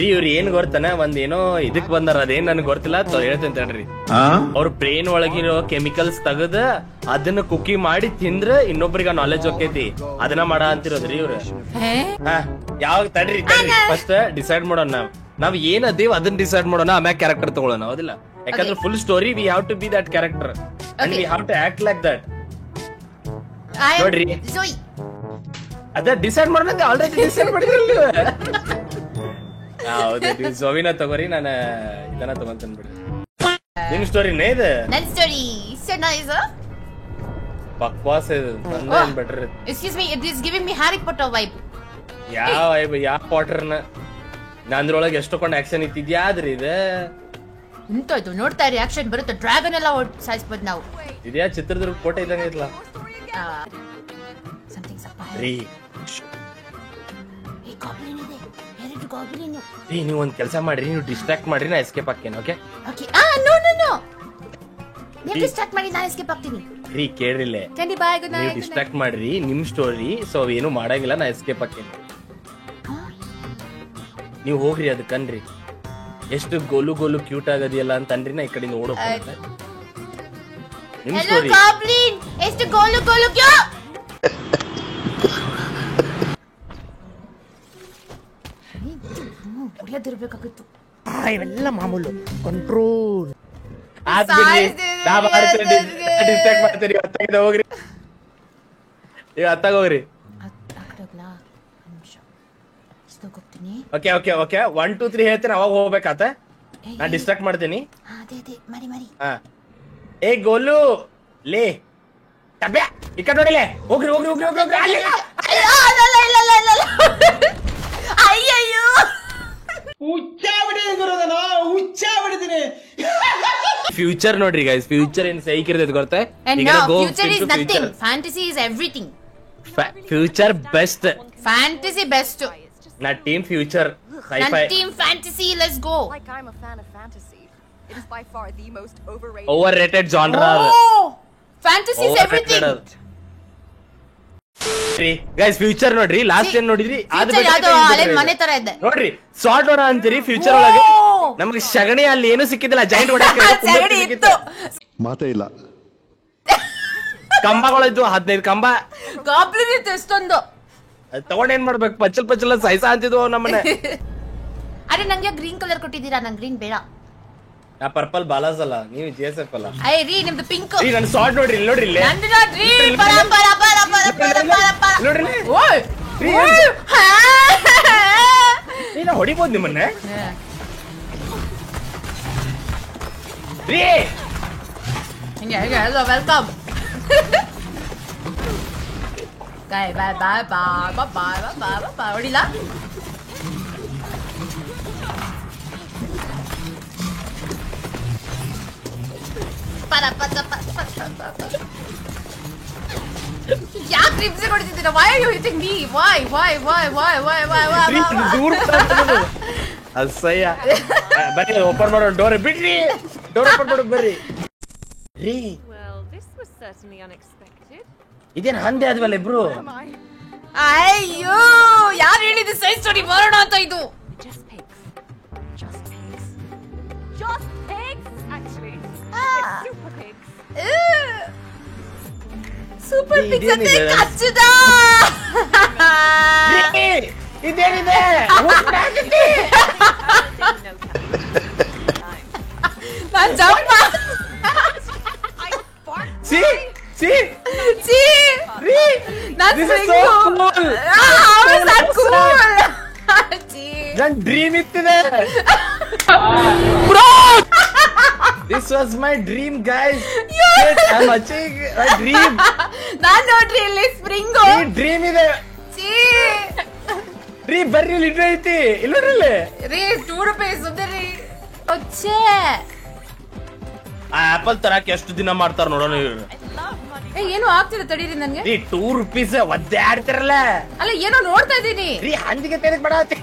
ಇವ್ರು ಏನ್ ಗೊತ್ತಾನ ಒಂದೇನೋ ಇದಕ್ ಬಂದಾರ ಅದೇನ್ ನನ್ಗೆ ಗೊತ್ತಿಲ್ಲ ಹೇಳ್ತೇನೆ ತಡ್ರಿ. ಅವ್ರ ಬ್ರೈನ್ ಒಳಗಿರೋ ಕೆಮಿಕಲ್ಸ್ ತೆಗದ ಅದನ್ನ ಕುಕ್ಕಿ ಮಾಡಿ ತಿಂದ್ರ ಇನ್ನೊಬ್ರಿಗೆ ನಾಲೆಜ್ ಹೋಗ್ತೈತಿ, ಅದನ್ನ ಮಾಡ ಅಂತಿರೋದ್ರಿ ಇವ್ರು. ಯಾವಾಗ ತಡ್ರಿ ಫಸ್ಟ್ ಡಿಸೈಡ್ ಮಾಡೋಣ ನಾವ್ ಏನ್ ಅದೇವ್ ಅದನ್ನ ಡಿಸೈಡ್ ಮಾಡೋಣ, ಆಮ್ಯಾಗ ಕ್ಯಾರೆಕ್ಟರ್ ತಗೊಳ್ಳೋಣ. ಹೌದಿಲ್ಲ? ಯಾಕಂದ್ರೆ full story we have to be that character and we have to act like that. ನೋಡ್ರಿ ಅದ ಡಿಸೈಡ್ ಮಾಡೋಣ, ಆಲ್ರೆಡಿ ಡಿಸೈಡ್ ಮಾಡಿದ್ರಲ್ಲ. ಹೌದು, ಜೋವಿನ ತಗೋರಿ, ನಾನು ಇದನ್ನ ತಗೊಂತೇನೆ ಬಿಡಿ. ನಿಮ್ ಸ್ಟೋರಿನೇ ಇದು? ನನ್ ಸ್ಟೋರಿ so nice. ಬಕ್ವಾಸ್ ಇದು, ನಂದ ಏನ್ better. Excuse me, it is giving me Harry Potter vibe. ಯಾವ ಪಾಟರ್ನ ನಂದ್ರೊಳಗೆ ಎಷ್ಟೊಂದು ಆಕ್ಷನ್ ಇತ್ತಿದ್ಯಾ ಆದ್ರಿ ಇದು ಇಂತದ್ದು ನೋಡ್ತಾ ಇರಿ, ಆಕ್ಷನ್ ಬರುತ್ತೆ, ಡ್ರ್ಯಾಗನ್ ಎಲ್ಲ ಸಾಯಿಸ್ಬೋದು ನಾವು. ಇದ್ಯಾ ಚಿತ್ರದುರ್ಗ ಕೋಟೆ ಇದ್ದಂಗೆ ಐತ್ಲ ಸಮಥಿಂಗ್ ರೀ. ನೀವು ಒಂದ್ ಕೆಲಸ ಮಾಡ್ರಿ, ನೀವು ಡಿಸ್ಟ್ರಾಕ್ಟ್ ಮಾಡ್ರಿ, ನಾ ಎಸ್ಕೇಪ್ ಹಾಕೇನೆ. Okay okay. No no no, ನೀವು ಡಿಸ್ಟ್ರಾಕ್ಟ್ ಮಾಡಿ ನಾನು ಎಸ್ಕೇಪ್ ಆಗ್ತೀನಿ. ರೀ ಕೇಳ್ರಿಲೆ, ನೀವು ಡಿಸ್ಟ್ರಾಕ್ಟ್ ಮಾಡ್ರಿ ನಿಮ್ ಸ್ಟೋರಿ, ಸೊ ಏನು ಮಾಡಂಗಿಲ್ಲ, ನಾ ಎಸ್ಕೇಪ್ ಹಾಕೇನೆ. ನೀವು ಹೋಗ್ರಿ ಅದಕ್ಕನ್ರಿ, ಎಷ್ಟು ಗೋಲು ಗೋಲು ಕ್ಯೂಟ್ ಆಗದಿಯಲ್ಲ ಅಂತ ಅನ್ರಿ, ನಾ ಈ ಕಡೆಯಿಂದ ಓಡೋಕೆ ನಿಮ್ ಸ್ಟೋರಿ. ಎಷ್ಟು ಗೋಲು ಗೋಲು ಕ್ಯೂ ಹೊಡೆಯದಿರ್ಬೇಕಾಗಿತ್ತು. ಇವೆಲ್ಲ ಮಾಮೂಲು, ಕಂಟ್ರೋಲ್ ಡಿಸ್ಟ್ರಾಕ್ಟ್ ಮಾಡ್ತೀರಿ. ಹೋಗ್ರಿ, ಈಗ ಅತ್ತಾಗ ಹೋಗ್ರಿ. ಓಕೆ ಓಕೆ ಓಕೆ, 1 2 3 ಹೇಳ್ತೀನಿ, ಅವಾಗ ಹೋಗ್ಬೇಕಾತ. ನಾ ಡಿಸ್ಟ್ರಾಕ್ಟ್ ಮಾಡ್ತೀನಿ. ಏ ಗೋಲು ಲೇ ಟಬ್ಯಾ ಈ ಕಡೆ ನೋಡಿಲೆ, ಹೋಗ್ರಿ ಹೋಗ್ರಿ ಹೋಗ್ರಿ ಹೋಗ್ರಿ ಹೋಗ್ರಿ. ಅಯ್ಯಯ್ಯೋ ಫ್ಯೂಚರ್ ನೋಡ್ರಿ ಗೈಸ್, ಫ್ಯೂಚರ್ ಏನ್ ಸೈಕಿರ್ತೈತೆ ಗೊತ್ತಾ? Future is nothing, fantasy is everything. Future best, fantasy best. ನಾ team future, sci-fi, team fantasy, let's go. Like I'm a fan of fantasy. It is by far the most overrated. overrated genre. Fantasy is everything. Guys future ನೋಡ್ರಿ, last ಏನ್ ನೋಡಿದ್ರಿ? ಮನೆ ತರ ಇದೆ ನೋಡ್ರಿ, sort ಹೊಡ ಅಂತೀರಿ. Future ಒಳಗೆ ನಮ್ಗೆ ಸಗಣಿ ಅಲ್ಲಿ ಏನು ಸಿಕ್ಕಿದಿಲ್ಲ, ಜಾಯಿಂಟ್ ಹೊಡಕ್ಕೆ ಮಾತೇ ಇಲ್ಲ. ಕಂಬಗಳಿದ್ದು 15 ಕಂಬ, ಗಾಬ್ಲಿನ್ ಇತ್ತು ಎಷ್ಟೊಂದು. ತಗೊಂಡ್ ಏನ್ ಮಾಡ್ಬೇಕು, ಪಚ್ಚಲ್ ಪಚ್ಚಲ ಸೈಸ ಅಂತಿದ್ವು ನಮ್ಮನೆ. ಅರೆ ನಂಗೆ ಗ್ರೀನ್ ಕಲರ್ ಕೊಟ್ಟಿದ್ದೀರಾ, ನಂಗೆ ಗ್ರೀನ್ ಬೇಡ. ನಾ ಪರ್ಪಲ್ ಬಾಲಾಸ್ ಅಲ್ಲ, ನೀವು ಜೆಎಸ್ಎಫ್ ಅಲ್ಲ. ಅಯ್ಯ ರೀ, ನಿಮ್ದು ಪಿಂಕ್. ರೀ ನನ್ನ ಸಾರ್ಟ್ ನೋಡ್ರಿ, ಇಲ್ಲಿ ನೋಡ್ರಿ, ಇಲ್ಲಿ ನಂದು ನೋಡ್ರಿ, ಪರ ಪರ ಪರ ಪರ ಪರ ಪರ ನೋಡ್ರಿ. ಓಯ್ ನೀನು ಹೊಡಿಬೋದು ನಿಮ್ಮನ್ನೇ ರೀ. ಹಿಂಗೆ ಹೇಗೆ ವೆಲ್ಕಮ್. ಬಾಯ್ ಬಾಯ್ ಬಾಯ್ ಬಾಯ್ ಬಾಯ್ ಬಾಯ್ ಬಾಯ್. ಹೊಡಿಲ್ಲ ಪರ ಪರ ಪರ. ಯಾಕೆ ಟ್ರಿಪ್ಸ್ ಕೊಡ್ತಿದ್ದೀರಾ? Why are you hitting me? Why why why why why why why. ಅಸಹ್ಯ. ಬನ್ನಿ ಓಪನ್ ಮಾಡೋ ಡೋರ್, ಬಿಡ್ರಿ ಡೋರ್ ಓಪನ್ ಮಾಡೋದು ಬರ್ರಿ ರೀ. ಇದೇನು ಹಂದೆ ಆದ್ವಲ್ಲ ಇಬ್ರು? ಅಯ್ಯೋ, ಯಾರು ಹೇಳಿದ್ದು ಸೈನ್ಸ್ ಸ್ಟೋರಿ ಬರೋಣ ಅಂತ? ಇದು ಸೂಪರ್ ಪಿಕ್ಸ್ ಅಂತ ಕಚ್ಚುದ. ಇದೇನಿದೆ? ನಾನು ಜಂಪ್. ಸಿ ಸಿ ಸಿ ರೀ, ನಾನು this is so cool. how is that cool? ನನ್ನ ಡ್ರೀಮ್ ಇತ್ತಿದೆ bro. This was my dream, guys. Shit, I'm achieving my dream. ನಾನು ನೋಡ್ರಿ ಇಲ್ಲಿ ಸ್ಪ್ರಿಂಗ್ ಡ್ರೀಮ್ ಇದೆ ರೀ. ಬರ್ರಿ, ಇಲ್ಲಿ ಐತಿ, ಇಲ್ಲ ರೀ. 2 ರೂಪಾಯಿ ಸುದ್ದಿ ಒಚ್ಚೆ. ಆ ಆಪಲ್ ತರಕ್ಕೆ ಎಷ್ಟು ದಿನ ಮಾಡ್ತಾರ ನೋಡೋಣ ಇವ್ರು. ಏನು ಆಗ್ತಿದೆ ತಡೀರಿ ನನ್ಗೆ. ರೀ 2 ರೂಪೀಸ್ ಒದ್ದೆ ಆಡ್ತಿರಲ್ಲ. ಅಲ್ಲ ಏನೋ ನೋಡ್ತಾ ಇದ್ದೀನಿ ರೀ, ಹಂದಿಗೆ ತೆಗೆದ್ ಮಾಡತ್ತಿ.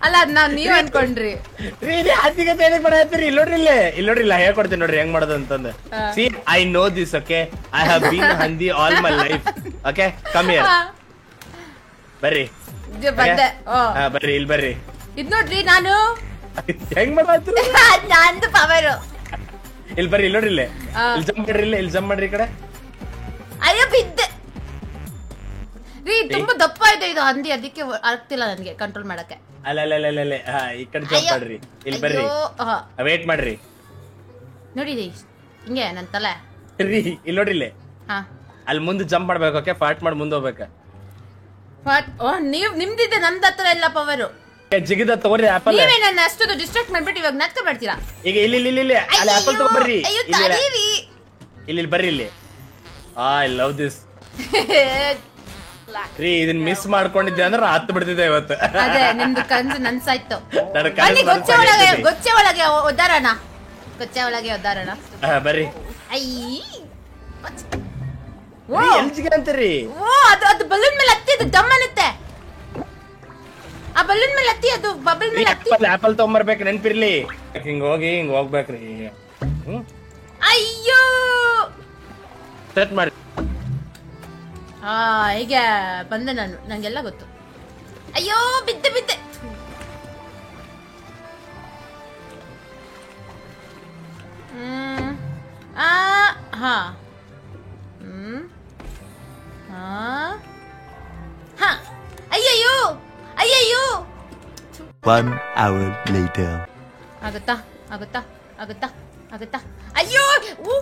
ಅಲ್ಲ ನಾನ್ ನೀವ್ ಅನ್ಕೊಂಡ್ರಿ. ರೀ ಹಂದಿಗೆ ತೆಗೆದ್ ಮಾಡತ್ತೀರಿ. ಇಲ್ಲಿ ನೋಡ್ರಿ, ಹೇಳ್ಕೊಡ್ತೀನಿ ನೋಡ್ರಿ ಹೆಂಗ್ ಮಾಡೋದು ಅಂತಂದು. See I know this, okay? I have been ಹಂದಿ all my life. Okay, come here. ಬರ್ರಿ. ಬಂದೆ ಬರ್ರಿ ಇಲ್ಲಿ ಬರ್ರಿ. ಇದ್ ನೋಡ್ರಿ ನಾನು ಹೆಂಗ್ ಮಾಡಾತ್ರಿ? ನಂದು ಪವರು. ಇಲ್ಲಿ ಬರ್ರಿ, ಇಲ್ಲಿ ನೋಡ್ರಿ, ಇಲ್ಲಿ ಜಂಪ್ ಮಾಡ್ರಿ, ಇಲ್ಲಿ ಜಂಪ್ ಮಾಡ್ರಿ ಈ ಕಡೆ. ಅಯ್ಯೋ ಬಿದ್ದೆ ರೀ. ತುಂಬಾ ದಪ್ಪ ಇದೆ ಇದು ಹಂದಿ, ಅದಕ್ಕೆ ಆಗ್ತಿಲ್ಲ ನನ್ಗೆ ಕಂಟ್ರೋಲ್ ಮಾಡಕ್ಕೆ. ಅಲ್ಲ ಈ ಕಡೆ ಜಂಪ್ ಮಾಡ್ರಿ, ಇಲ್ಲಿ ಬರ್ರಿ, ವೇಟ್ ಮಾಡ್ರಿ. ನೋಡಿ ಹಿಂಗೆ ನನ್ ತಲೆ ರೀ ಇಲ್ಲಿ ನೋಡ್ರಿ, ಇಲ್ಲಿ ಅಲ್ಲಿ ಮುಂದೆ ಜಂಪ್ ಮಾಡ್ಬೇಕು. ಓಕೆ, ಫಾಟ್ ಮಾಡಿ ಮುಂದೆ ಹೋಗ್ಬೇಕ. ನೀವ್ ನಿಮ್ದಿದೆ, ನಮ್ದು ಹತ್ರ ಇಲ್ಲ ಪವರು. ಜಿಗಿದ ತಗೋರಿ ಆಪಲ್. ನೀವೇ ನನ್ನ ಅಷ್ಟೊಂದು ಡಿಸ್ಟ್ರಾಕ್ಟ್ ಮಾಡ್ಬಿಟ್ಟು ಇವಾಗ ನಕ್ಕ ಮಾಡ್ತೀರಾ. ಈಗ ಇಲ್ಲಿ ಅಲ್ಲಿ ಆಪಲ್ ತಗೋಬರ್ರಿ. ಇಲ್ಲಿ ಬರ್ರಿ, ಇಲ್ಲಿ. ಐ ಲವ್ ದಿಸ್ ರೀ. ಇದನ್ನ ಮಿಸ್ ಮಾಡ್ಕೊಂಡಿದ್ದೆ ಅಂದ್ರೆ ಹತ್ತು ಬಿಡ್ತಿದ್ದೆ ಇವತ್ತು. ಅದೇ ನಿಮ್ದು ಕನ್ಸು ನನ್ಸಾಯ್ತು. ಗೊಚ್ಚೆ ಒಳಗೆ ಒದ್ದಾರಣ, ಗೊಚ್ಚೆ ಒಳಗೆ ಒದ್ದಾರಣ. ಬರ್ರಿ. ಅಂತೀರಿ? ಓ ಅದು ಬಲೂನ್ ಮೇಲೆ ಹತ್ತಿ, ಅದು ದಮ್ ಅನ್ನುತ್ತೆ. ಆ ಬಲೂನ್ ಮೇಲೆ ಹತ್ತಿ, ಅದು ಬಬಲ್ ಮೇಲೆ ಹತ್ತಿ. ಆಪಲ್ ತಗೊಂಬರ್ಬೇಕು, ನೆನ್ಪಿರ್ಲಿ. ಹಿಂಗ್ ಹೋಗ್ಬೇಕ್ರಿ. ಅಯ್ಯೋ ಸೆಟ್ ಮಾಡಿ. ಹೀಗೆ ಬಂದೆ ನಾನು, ನಂಗೆಲ್ಲ ಗೊತ್ತು. ಅಯ್ಯೋ ಬಿದ್ದೆ. ಅಯ್ಯಯ್ಯೋ 1 hour later. ಆಗುತ್ತಾ? ಅಯ್ಯೋ oh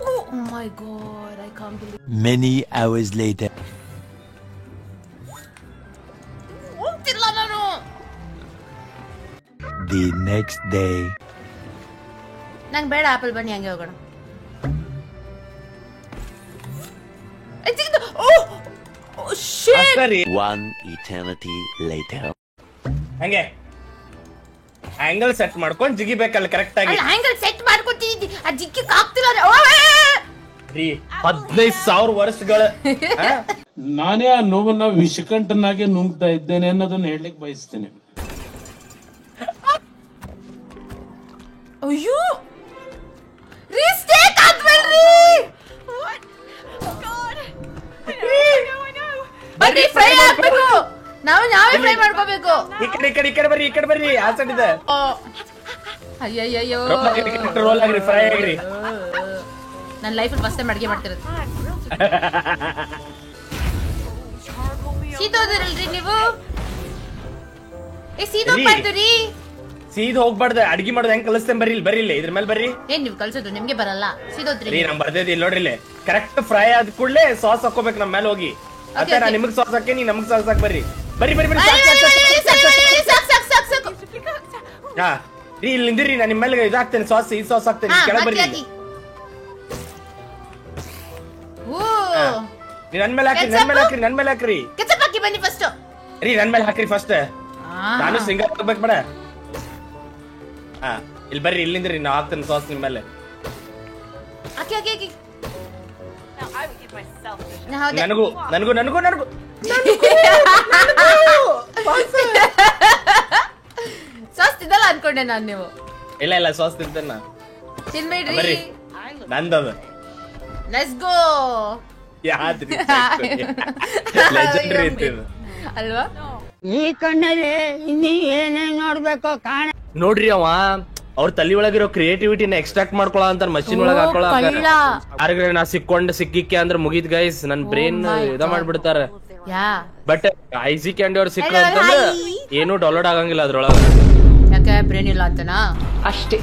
my god, I can't believe. Many hours later. ಹೋಗ್ತಿಲ್ಲ ನಾನು. The next day. ನಂಗೆ ಬೇಡ ಆಪಲ್, ಬನ್ನಿ ಹಂಗೆ ಹೋಗೋಣ. One eternity later. ಹಂಗೆ ಆಂಗಲ್ ಸೆಟ್ ಮಾಡ್ಕೊಂಡು ಜಿಗಿಬೇಕಲ್ಲ ಕರೆಕ್ಟ್ ಆಗಿ. ಆಂಗಲ್ ಸೆಟ್ ಮಾಡ್ಕೊತಿದ್ದಿ, ಆ ಜಿಗ್ಗಿಕ್ ಆಗ್ತಿಲ್ಲ ರೀ. 15,000 ವರ್ಷಗಳ ನಾನೇ ಆ ನೋವನ್ನ ವಿಷಕಂಠನಾಗೆ ನುಂಗ್ತಾ ಇದ್ದೇನೆ ಅನ್ನೋದನ್ನ ಹೇಳಲಿಕ್ಕೆ ಬಯಸ್ತೇನೆ. ಅಯ್ಯೋ ರೀಸ್ಟೇಕ್ ಆದ್ವಲ್ರಿ. ಬನ್ನಿ, ಫ್ರೈ ಆಗ್ಬೇಕು. ನಾವೇ ಫ್ರೈ ಮಾಡ್ಕೋಬೇಕು. ಈ ಕಡೆ ಬರ್ರಿ. ಆ ಸೈಡ್ ಇದೆ. ಅಯ್ಯಯ್ಯೋ, ರೋಲ್ ಆಗ್ರಿ, ಫ್ರೈ ಆಗ್ರಿ. ನನ್ನ ಲೈಫಲ್ಲಿ ಫಸ್ಟ್ ಟೈಮ್ ಅಡಿಗೆ ಮಾಡ್ತಿರೋದು. ಸೀದೋದಿರಲ್ರಿ ನೀವು? ಸೀದೋಗ್ಬಾರ್ದು ರೀ. ಸೀದ್ ಹೋಗ್ಬಾರ್ದು. ಅಡಿಗೆ ಮಾಡೋದು ಹೆಂಗ್ ಕಲಿಸ್ತೇನೆ, ಬರ್ರಿ ಇಲ್ಲಿ, ಬರ್ರಿ ಇಲ್ಲಿ, ಇದ್ರ ಮೇಲೆ ಬರ್ರಿ. ಏನ್ ನೀವು ಕಲ್ಸೋದು? ನಿಮ್ಗೆ ಬರಲ್ಲ, ಸೀದೋದ್ರಿ. ನಮ್ ಬರ್ದೇದಿ ಇಲ್ಲಿ ನೋಡ್ರಿ, ಇಲ್ಲಿ ಕರೆಕ್ಟ್ ಫ್ರೈ ಆದ ಕೂಡಲೇ ಸಾಸ್ ಹಾಕೋಬೇಕು ನಮ್ಮ ಮೇಲೆ ಹೋಗಿ. ಅದೇ ನಾ ನಿಮಗ್ ಸಾಸ್ ಹಾಕಿ, ನೀ ನಮಗ್ ಸಾಸ್ ಹಾಕಿ. ಬರ್ರಿ. ಹಾ ರೀ, ಇಲ್ಲಿ ನಿಂದಿರಿ, ನಾನು ನಿಮ್ಮ ಮೇಲೆ ಇದಾಗ್ತೇನೆ, ಸಾಸ್ ಈ ಸಾಸ್ ಹಾಕ್ತೇನೆ. ಕೆಳಗೆ ಬರ್ರಿ. ನೀವ್ ನನ್ ಮೇಲೆ ಹಾಕ್ರಿ. ಕೆಚಪ್ ಹಾಕಿ ಬನ್ನಿ ಫಸ್ಟ್. ರೀ ನನ್ ಮೇಲೆ ಹಾಕ್ರಿ ಫಸ್ಟ್. ನಾನು ಸಿಂಗಲ್ ಹಾಕ್ಬೇಕು ಬೇಡ. ಹಾ ಇಲ್ಲಿ ಬರ್ರಿ, ಇಲ್ಲಿ ನಿಂದ್ರಿ, ನಾ ಹಾಕ್ತೇನೆ ಸಾಸ್ ನಿಮ್ ಮೇಲೆ. ಹಾಕಿ. ನನಗೂ ಸಾಸ್ ತಿನ್ನಲ್ಲ ಅನ್ಕೊಂಡೆ ನಾನು. ನೀವು ಇಲ್ಲ ಸಾಸ್ ತಿಂತೇನ. ತಿನ್ಬೇಡ್ರಿ, ನಂದದ. Let's go. ಯಾದ್ರಿ ಲೆಜೆಂಡರಿ ಇತ್ತು ಅಲ್ವಾ? ಈ ಕಣ್ಣಲ್ಲಿ ಇನ್ನೀ ಏನೇನ್ ನೋಡ್ಬೇಕೋ ಕಾಣ. ನೋಡ್ರಿ, ಅವ ಅವ್ರ ತಲೆ ಒಳಗಿರೋ ಕ್ರಿಯೇಟಿವಿಟಿನ ಎಕ್ಸ್ಟ್ರಾಕ್ಟ್ ಮಾಡ್ಕೊಳ ಅಂತ ಮಷಿನ್ ಒಳಗ ಹಾಕೊಳ. ನಾ ಸಿಕ್ಕಿಕ್ಕೆ ಅಂದ್ರೆ ಮುಗಿದ್ ಗೈಸ್, ನನ್ ಬ್ರೈನ್ ಇದ ಮಾಡ್ಬಿಡ್ತಾರ. ಬಟ್ ಐಸಿ ಕ್ಯಾಂಡಿ ಅವ್ರು ಸಿಕ್ಕ ಅಂತಂದ್ರೆ ಏನು ಡೌನ್ಲೋಡ್ ಆಗಂಗಿಲ್ಲ ಅದ್ರೊಳಗ. ಯಾಕೆ ಬ್ರೈನ್ ಇಲ್ಲ ಅಂತನಾ? ಅಷ್ಟೇ.